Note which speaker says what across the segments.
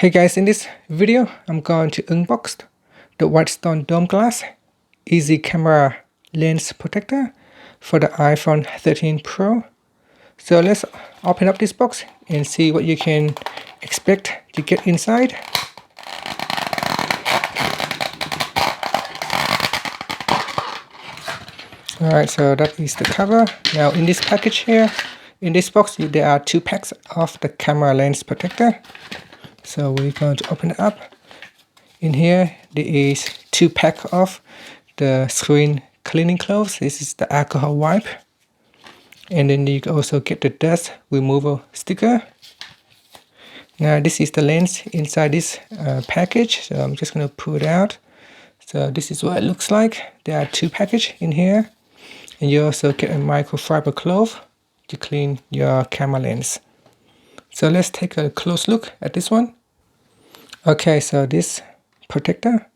Speaker 1: Hey guys, in this video I'm going to unbox the Whitestone Dome Glass EZ camera lens protector for the iPhone 13 Pro. So let's open up this box and see what you can expect to get inside. Alright, so that is the cover. Now in this package here, in this box there are 2 packs of the camera lens protector. So we're going to open it up. In here there is 2 packs of the screen cleaning cloths. This is the alcohol wipe. And then you can also get the dust removal sticker. Now this is the lens inside this package. So I'm just going to pull it out. So this is what it looks like. There are 2 packages in here. And you also get a microfiber cloth to clean your camera lens. So let's take a close look at this one. Okay, so this protector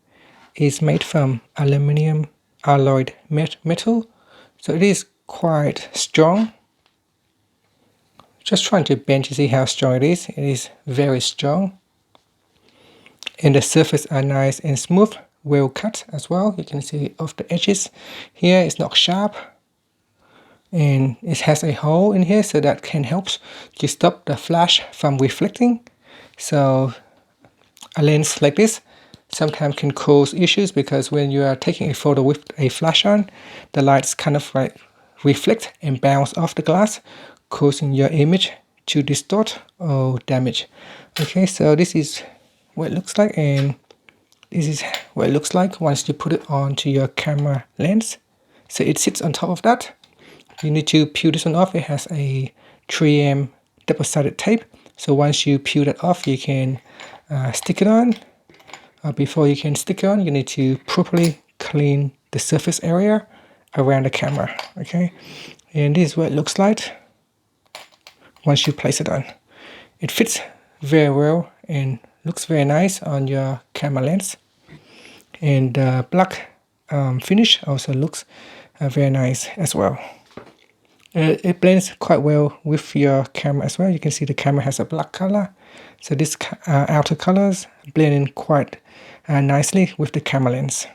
Speaker 1: is made from aluminum alloyed metal. So it is quite strong. Just trying to bend to see how strong it is. It is very strong. And the surface are nice and smooth, well cut as well. You can see off the edges here it's not sharp. And it has a hole in here so that can help to stop the flash from reflecting. So a lens like this sometimes can cause issues because when you are taking a photo with a flash on, the lights kind of like reflect and bounce off the glass, causing your image to distort or damage. Okay, so this is what it looks like, and this is what it looks like once you put it onto your camera lens. So it sits on top of that. You need to peel this one off. It has a 3M double-sided tape. So once you peel that off, you can stick it on. Before you can stick it on, you need to properly clean the surface area around the camera. Okay, and this is what it looks like once you place it on. It fits very well and looks very nice on your camera lens. And the black finish also looks very nice as well. It blends quite well with your camera as well. You can see the camera has a black color. So these outer colors blend in quite nicely with the camera lens.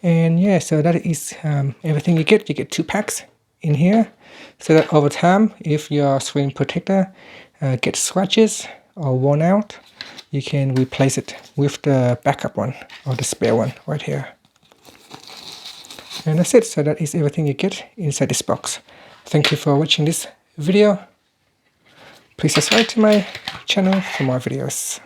Speaker 1: And yeah, so that is everything you get. You get 2 packs in here. So that over time, if your screen protector gets scratches or worn out, you can replace it with the backup one or the spare one right here. And that's it. So that is everything you get inside this box. Thank you for watching this video. Please subscribe to my channel for more videos.